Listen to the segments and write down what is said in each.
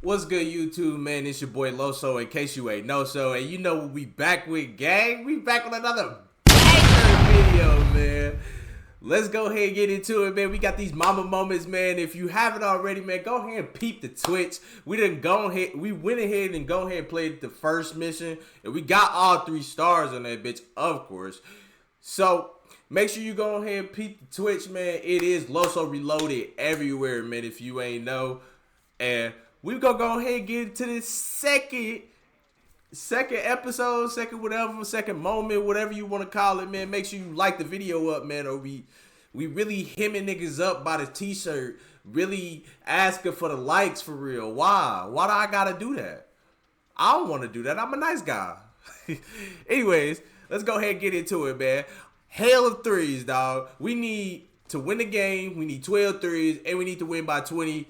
What's good, YouTube, man? It's your boy Loso. In case you ain't know so, and you know what we back with, gang. We back with another banger video, man. Let's go ahead and get into it, man. We got these Mamba Moments, man. If you haven't already, man, go ahead and peep the Twitch. We went ahead and go ahead and played the first mission, and we got all 3 stars on that bitch, of course. So make sure you go ahead and peep the Twitch, man. It is Losoreloaded everywhere, man. If you ain't know, and we gonna go ahead and get into this second episode, second moment, whatever you want to call it, man. Make sure you like the video up, man, or we really hemming niggas up by the t-shirt, really asking for the likes for real. Why do I gotta do that? I don't want to do that. I'm a nice guy. Anyways, let's go ahead and get into it, man. Hail of threes, dog. We need to win the game. We need 12 threes, and we need to win by 20.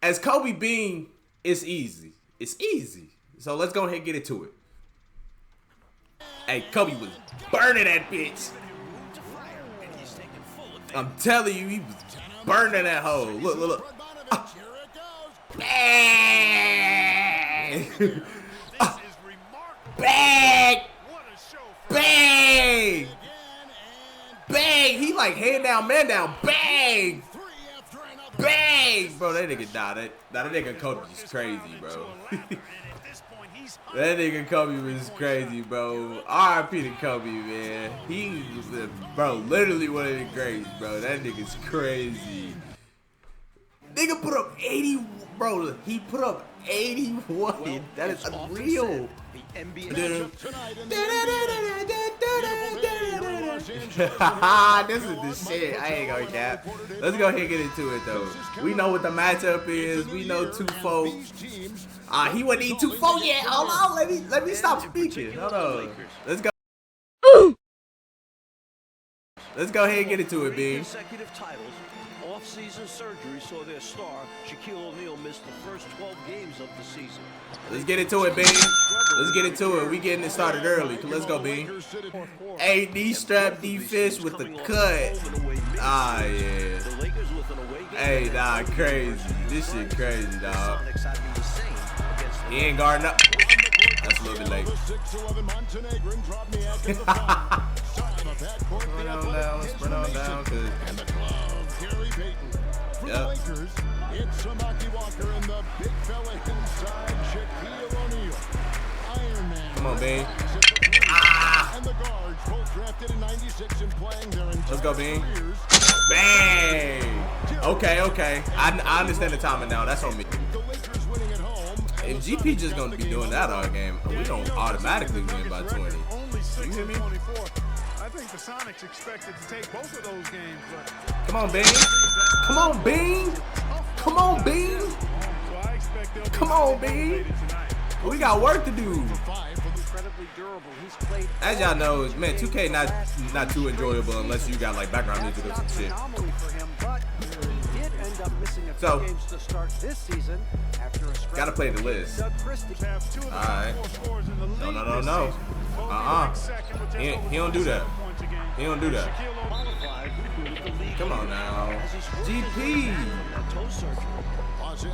As Kobe Bean, it's easy. It's easy. So let's go ahead and get into it. Hey, Kobe was burning that bitch. I'm telling you, he was burning that hole. Look. Bang! Bang! Bang! Bang! He like hand down, man down. Bang! Bang! Bro, that nigga died. That nigga Kobe was crazy, bro. That nigga Kobe was crazy, bro. R.I.P. to Kobe, man. He was, bro, literally one of the greats, bro. That nigga's crazy. Nigga put up 80, bro. He put up 81. That is unreal. This is the shit. I ain't gonna cap. Let's go ahead and get into it though. We know what the matchup is. We know 2-4. He wouldn't eat 2-4 yet. Hold on. Let me stop speaking. Hold on. Let's go. Let's go ahead and get into it, B. Off-season surgery saw their star, Shaquille O'Neal, missed the first 12 games of the season. Let's get into it, B. Let's get into it. We getting it started early. Let's go, B. AD strap defense with the cut. Yeah. Hey, nah, crazy. This shit crazy, dog. He ain't guarding up. That's a little bit late. Sprint on down, cause. Yep. Come on, Bean. Let's go, Bean. Bang! Okay. I understand the timing now. That's on me. If GP just gonna be doing that all game, we don't automatically win by 20. You hear me? I think the Sonics expected to take both of those games, but come on, Bean. Come on, Bean. Come on, Bean. Come on, Bean. We got work to do. As y'all know, man, 2K not too enjoyable unless you got like background music or some shit. So, gotta play the list. Alright. No. He don't do that. He don't do that. Come on now.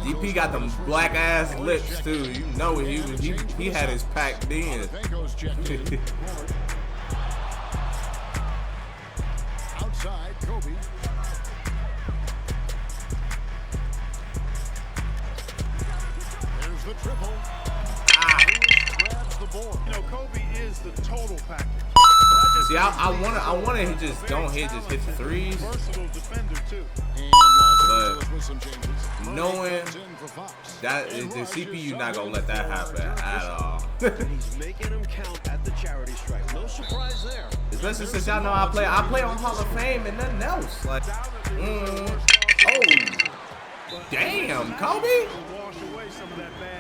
GP got them black ass lips too. You know he had his packed in. outside Kobe. There's the triple. Grabs the board. You know, Kobe is the total package. See, I wanna just hit the threes. Versatile defender too. But knowing that the CPU not gonna let that happen at all. He's making him count at the charity strike. No surprise there. Especially since y'all know I play on Hall of Fame and nothing else. Like, oh, damn, Kobe.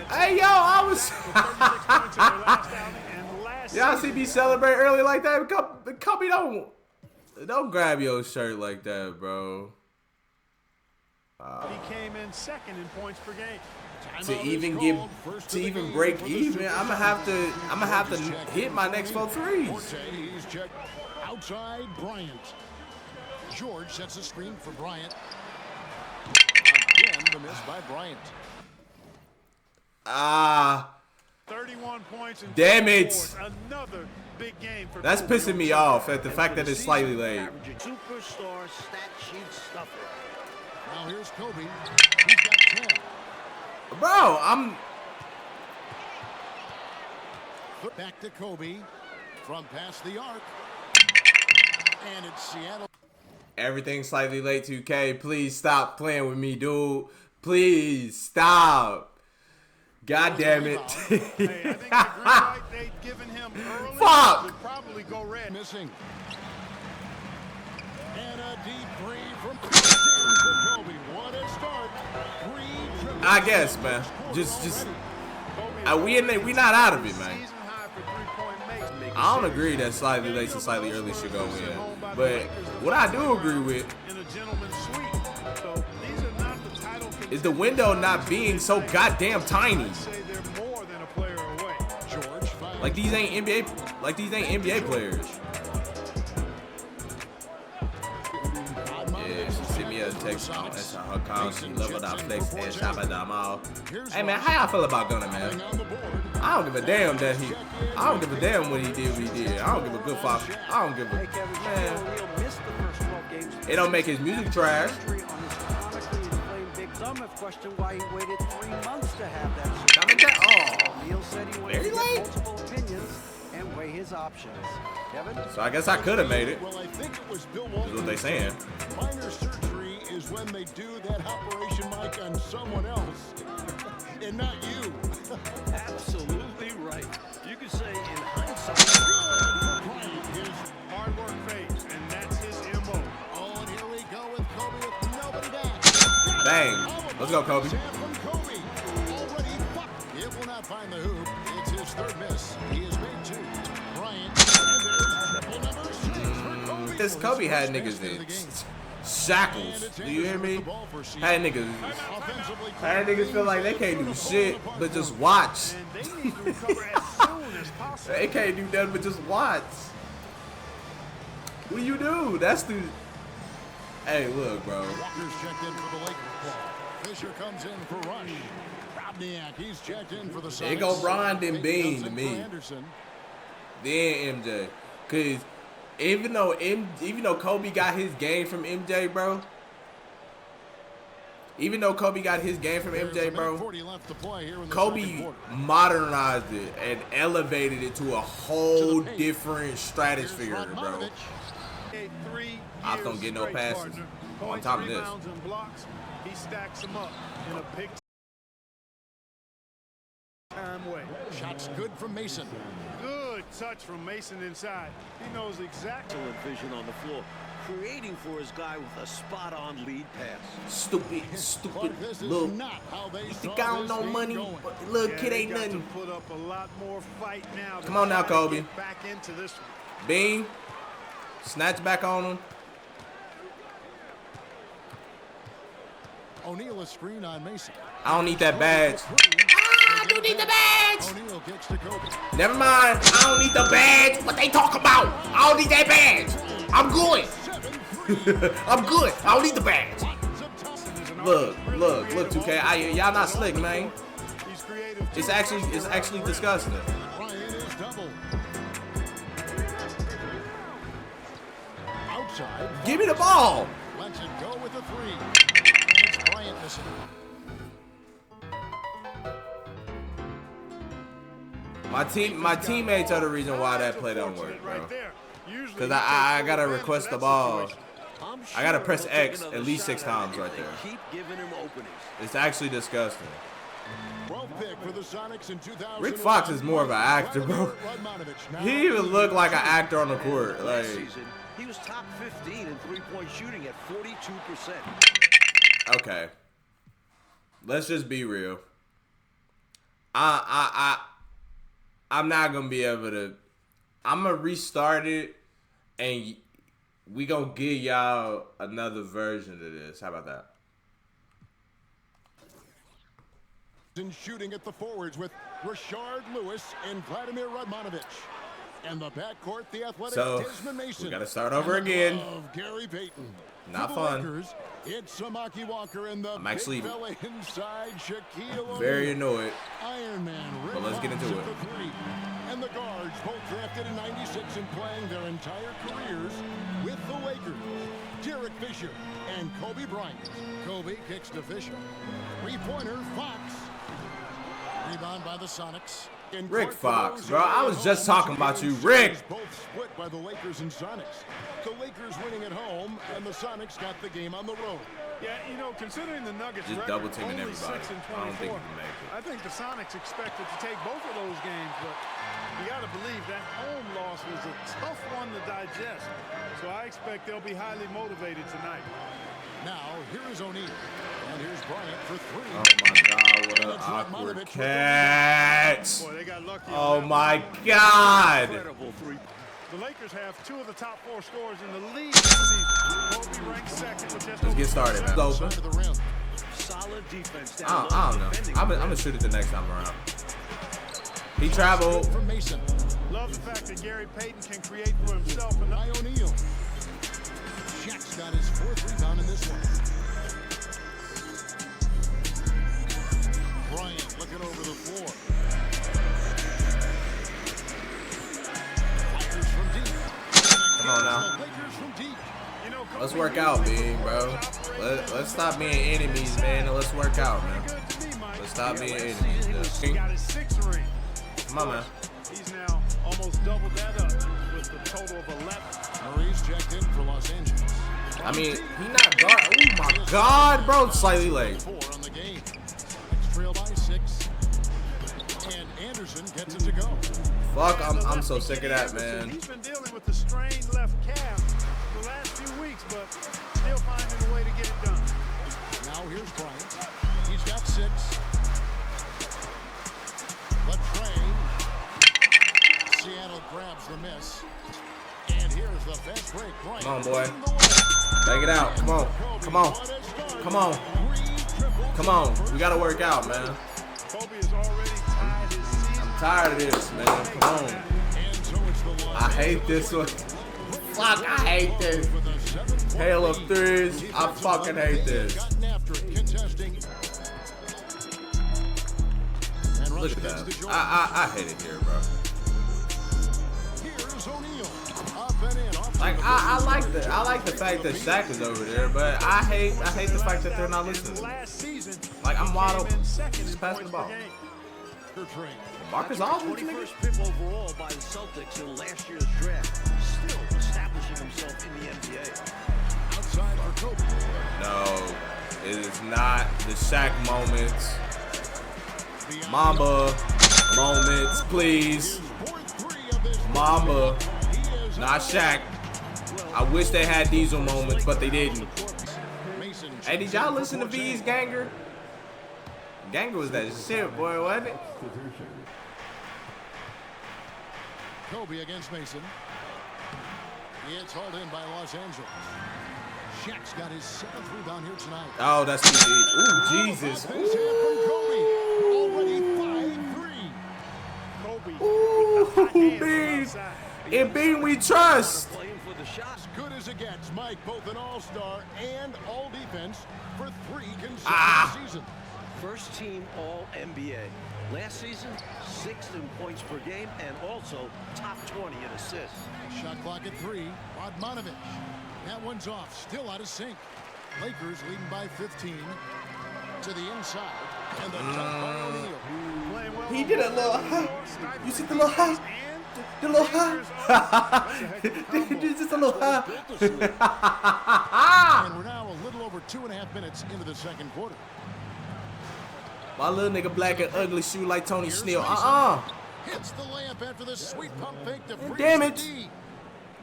Hey, yo, I was. Y'all see me celebrate early like that? Kobe, don't grab your shirt like that, bro. He came in second in points per game. To even break even, I'm gonna have to hit my next 4 threes. Outside Bryant. George sets a screen for Bryant. Again, the miss by Bryant. Ah. 31 points and Damn it. Another big game for That's Kobe pissing me on off Sunday. at the fact that it's slightly late. Superstar stat sheet stuffer. Now here's Kobe. He's got 10. Bro, I'm... Back to Kobe from past the arc. And it's Seattle. Everything's slightly late, 2K. Please stop playing with me, dude. Please stop. God damn it. Hey, I think the green light they'd given him early Fuck. would probably go red. Missing. And a deep three from Kobe. What a start. I guess, man. Just we not out of it, man. I don't agree that slightly late and slightly early should go in. But what I do agree with is the window not being so goddamn tiny. Like these ain't NBA players. Yeah, she sent me a text on that's her call. She leveled out flex and shop at Damal. Hey man, how y'all feel about Gunner, man? I don't give a damn that he. I don't give a damn what he did. What he did. I don't give a good fuck. I don't give a man. It don't make his music trash. Some have questioned why he waited 3 months to have that. Oh, Neil said he very wanted to late. get multiple opinions and weigh his options. Kevin? So I guess I could have made it. Well, I think it was Bill Is Walton. what they saying. Minor surgery is when they do that operation, Mike, on someone else, and not you. Absolutely right. You could say in hindsight. His hard work pays, and that's his MO. Oh, and here we go with Kobe with nobody back. Bang. Let's go, Kobe. Jam from Kobe. Already fucked. It will not find the hoop. It's his third miss. He has made 2. Bryant. And there's triple number 6 for Kobe. This Kobe had niggas in shackles. Do you hear me? Had niggas feel like they can't do shit but just watch. And they need to recover as soon as possible. They can't do nothing but just watch. What do you do? That's the. Hey, look, bro. Walker's checked in for the Lakers ball. Fisher comes in for Rush. Robniak, he's checked in for the Sonics. There go Bryant and Bean to For me. Anderson. Then MJ, cause even though Kobe got his game from MJ, bro. Even though Kobe got his game from There's MJ, a minute bro. 40 left to play here in the second Kobe quarter. modernized it and elevated it to a whole paint. different stratosphere, Here's bro. Radmanovic. I don't get no passes on top of this. And blocks, he stacks them up in a big time way. Shots good from Mason. Good touch from Mason inside. He knows exactly. Excellent vision on the floor, creating for his guy with a spot-on lead pass. Stupid Clark, this is little. not how they You saw think I don't this know game money? going. But the little kid they ain't got nothing. to put up a lot more fight now. Come on now, to try to Kobe. get back into this one. Bean, snatch back on him. O'Neal a screen on Mason. I don't need that badge. I do need the badge. O'Neal kicks to Kobe. Never mind. I don't need the badge. What they talk about? I don't need that badge. I'm good. 7-3. I'm good. I don't need the badge. Look, 2K. Y'all not slick, man. He's creative. It's actually disgusting. Bryant is double. Outside. Give me the ball. Lets it go with the 3. And it's Bryant missing. My teammates are the reason why that play don't work, bro. Cause I gotta request the ball. I gotta press X at least 6 times right there. Keep giving him openings. It's actually disgusting. 12th pick for the Sonics in 2000. Rick Fox is more of an actor, bro. He even looked like an actor on the court. Like, Last season, he was top 15 in three-point shooting at 42%. okay. Let's just be real. I'm not gonna be able to. I'm gonna restart it, and we gonna give y'all another version of this. How about that? And shooting at the forwards with Rashard Lewis and Vladimir Radmanovic. And the backcourt, the athletic So, Desmond Mason. we gotta start over And the again. glove, Gary Payton. Not For the fun. Lakers, it's Samaki Walker and the I'm actually big fella inside Shaquille very O'Neal. annoyed. Iron Man, Rick But let's get Fox into at it. the 3. And the guards, both drafted in '96 and playing their entire careers with the Lakers. Derek Fisher and Kobe Bryant. Kobe kicks to Fisher. Three-pointer, Fox. Rebound by the Sonics. In Rick court Fox, for those bro. I away was at just home, talking about you, Chicago Rick. Series both split by the Lakers and Sonics. The Lakers winning at home, and the Sonics got the game on the road. Yeah, you know, considering the Nuggets Just record, double teaming only everybody. 6 and I don't think 24, we can make it. I think the Sonics expected to take both of those games, but you got to believe that home loss was a tough one to digest. So I expect they'll be highly motivated tonight. Now, here is O'Neal. And here's Bryant for 3. Oh my God, what an awkward catch. Boy, they got lucky. Oh on that my one. God. Incredible three. The Lakers have 2 of the top 4 scorers in the league this season. Kobe ranks second with just Let's get started, man. It's open. Side of the rim. Solid defense down I low, don't know. defending I'm the gonna rim. shoot it the next time around. He traveled. From Mason. Love the fact that Gary Payton can create for himself. And By O'Neal. Shaq's got his 4th rebound in this one. Bryant looking over the floor. Lakers from deep. Come on now. Lakers from deep. you know, Let's Kobe work out, usually Bean, bro. Let's stop being enemies, man, and let's work out, man. good to me, Mike. Let's stop being Last enemies. season, Yeah. he got his 6th ring. Come on, man. He's now almost doubled that up with the total of 11. Murray's checked in for Los Angeles. I mean, he not guard. Oh my God, bro. Slightly late. 4 on the game. Next trail by 6. And Anderson gets it to go. Fuck, I'm so sick of that, man. He's been dealing with the strained left calf the last few weeks, but still finding a way to get it done. Now here's Bryant. He's got 6. Latrey. Seattle grabs the miss. And here's the fast break. Bryant. Come on, boy. in the way. Take it out. Come on. Come on. Come on. Come on. We gotta work out, man. Kobe has already tied his season. I'm tired of this, man. Come on. And so it's the line. I hate this one. Fuck, I hate this. With a 7-point Hail of lead. threes. I Defensive fucking line, hate they this. gotten after it, contesting. And Rush Look at gets that. to Jordan. I hate it here, bro. Here's O'Neal. Up and in. Off Like to the I like the fact that Shaq is over there, but I hate the fact that they're not listening. Last season, Like, I'm wide came open. in second Just in pass the points ball. per game. Train. Marcus Aldridge, nigga. 21st pick overall by the Celtics in last year's draft. Still establishing himself in the NBA. Outside for Kobe. No, it is not the Shaq moments. Mamba moments, please. Mamba, not Shaq. I wish they had Diesel moments, but they didn't. Hey, did y'all listen to V's Ganger? Ganger was that shit, boy, wasn't it? Kobe against Mason. It's hauled in by Los Angeles. Shaq's got his 7th rebound here tonight. Oh, that's too deep. Ooh, Jesus. Offense here from Kobe. Already 5-3. Kobe Ooh, with the hot hands from Bean. outside. In Bean we trust. Playing for the shot. Good as it gets. Mike, both an all-star and all-defense for 3 consecutive seasons. First team All-NBA. Last season, 6th in points per game and also top 20 in assists. Shot clock at 3. Radmanovic. That one's off. Still out of sync. Lakers leading by 15. To the inside. And the dunk by O'Neal. Playing well He on did a both little ends. high. You see the little high? The little high. Just a little high. And we're now a little over 2.5 minutes into the second quarter. My little nigga black and ugly shoe like Tony Here's Snell. Mason. Hits the layup after the sweet pump fake to freeze Damn the it. D.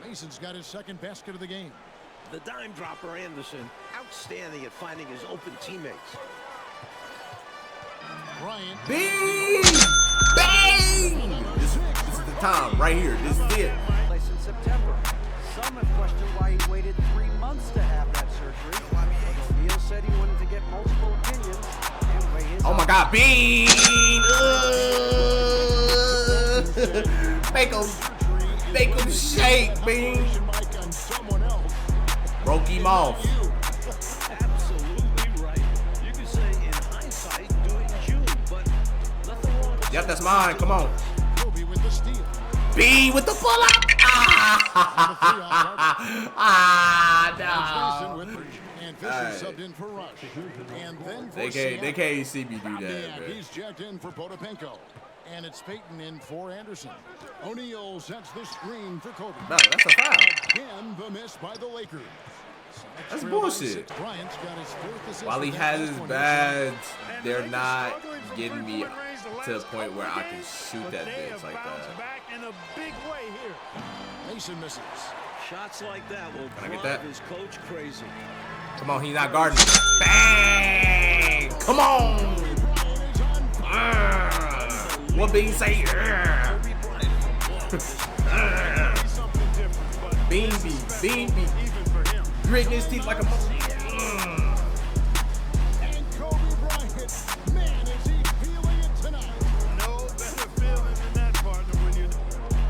Mason's got his 2nd basket of the game. The dime dropper Anderson, outstanding at finding his open teammates. Bryant. Bing! Bang! This is the time right here. This is it. Place in September. Some have questioned why he waited 3 months to have that surgery. But O'Neal said he wanted to get multiple opinions and weigh his Oh my God, Bean! Make him shake, Bean. Mike on someone else. Broke him off. Absolutely right. You can say in hindsight, doing June, but nothing wrong with Yep, that's mine. Come on. Kobe with the steal. B with the pull up. Mason No. with and Fisher Alright. subbed in for Rush. And then for They Seattle. can't see me do that, And man. he's checked in for Potapenko. And it's Peyton in for Anderson. O'Neal sets the screen for Kobe. No, that's a foul. Again, the miss by the Lakers. That's Trail by bullshit. 6. Bryant's got his 4th assist While he of that has last his one. bads, And they're Lakers not struggling from getting me three-point range the to the last point where couple I can games, shoot but that they bitch have like bounced that. back in a big way here. Mason misses. shots like that will I get drive that? his coach crazy. Come on, he's not guarding. Bang! Come on! What Bean say? Kobe Bryant from Boston. Something different, but Bean this B, is Bean special B. even for him. Gritting his teeth like a. And Kobe Bryant, man, is he feeling it tonight. No better feeling than that, partner, when you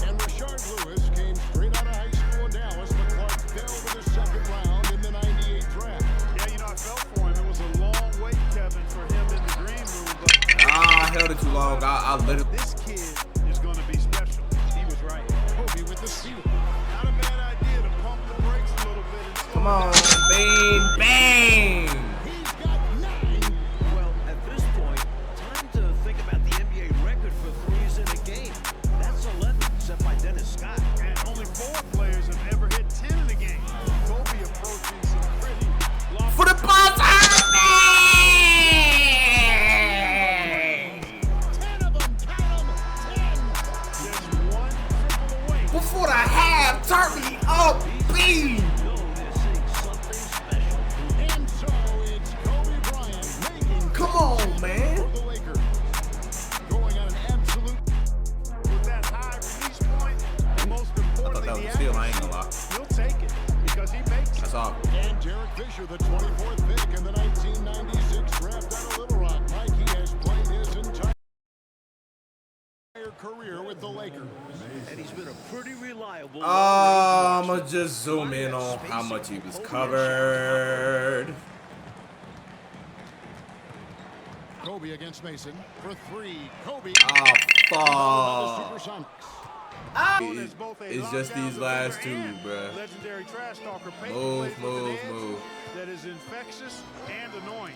And Rashard Lewis came straight out of high school in Dallas, but Clark fell to the second round in the '98 draft. Yeah, you know, I felt for him. It was a long wait, Kevin, for him in the green room, but I held it too long. I literally. this kid is going to be special. He was right. Kobe with the steal. Not a bad idea to pump the brakes a little bit and slow Come on, down. Bean, bang! He's got 9. Well, at this point, time to think about the NBA record for threes in a game. That's 11, set by Dennis Scott. And only 4 players have ever hit 10 in a game. Kobe approaching some pretty lofty. For the buzzer! Bang! 10 of them, count 'em, 10. Just one triple away. Before the half, turn me up, Bean! No, they're seeing something special. And so it's Kobe Bryant making Come on, man. for the Lakers. Going on an absolute. With that high release point, and most importantly, that was the a steal, I ain't gonna accuracy, he'll take it because he makes it. That's all. And Derek Fisher, the 24th pick in the 1996 draft out of Little Rock. Mike, he has played his entire career with the Lakers. And he's been a pretty reliable. I'ma just zoom in on how much he was covered. Kobe against Mason for 3. Kobe. Oh, fuck. Supersonics. Known as both a It's just lockdown these last deliverer two, and bruh. legendary trash talker. Peyton Move, plays with an move, edge move. that is infectious and annoying.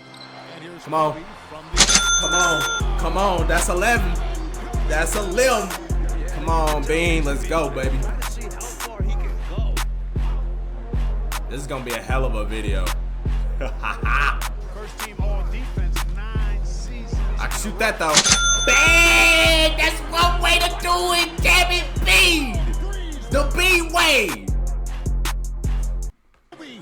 And here's Come on. Kobe from the Come on. That's 11. That's a limb. Come on, Bean. Let's go, baby. Trying to see how far he can go. This is gonna be a hell of a video. First team all defense 9 seasons. I can shoot that though. Bang! That's one way to do it, damn it, Bean! The Bean way! Kobe,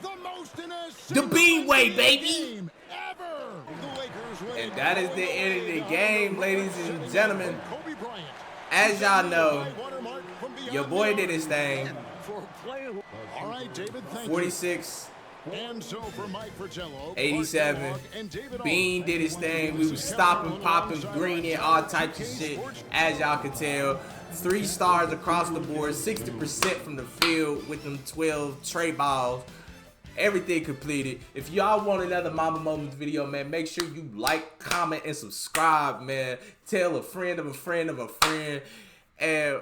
the most in a The Bean way, baby! game ever. The Lakers win. And that is the end of the game, ladies and gentlemen. Kobe Bryant. As y'all know, Watermark from beyond your boy the did his thing. For a player who All right, David, thank 46, you. And so for Mike Fratello, 87. Clark Kellogg, and David Bean Allen, did his thing. We was stopping, popping, greening, all types of shit. As y'all can tell, 3 stars across the board, 60% from the field with them 12 tray balls. Everything completed. If y'all want another Mamba Moments video, man, make sure you like, comment, and subscribe, man. Tell a friend of a friend of a friend. And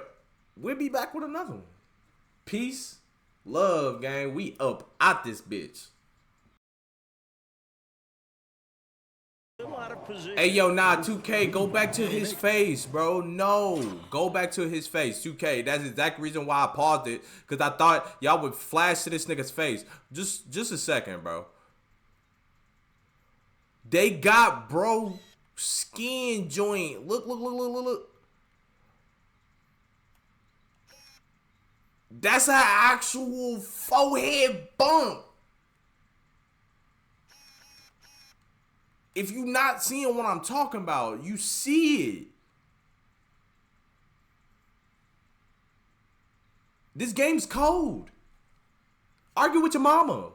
we'll be back with another one. Peace, love, gang. We up out this bitch. a lot of position. Hey, yo, nah, 2K, go back to his face, bro. No, go back to his face, 2K. That's the exact reason why I paused it, because I thought y'all would flash to this nigga's face. Just a second, bro. They got bro skin joint. Look. That's an actual forehead bump. If you not seeing what I'm talking about, you see it. This game's cold. Argue with your mama.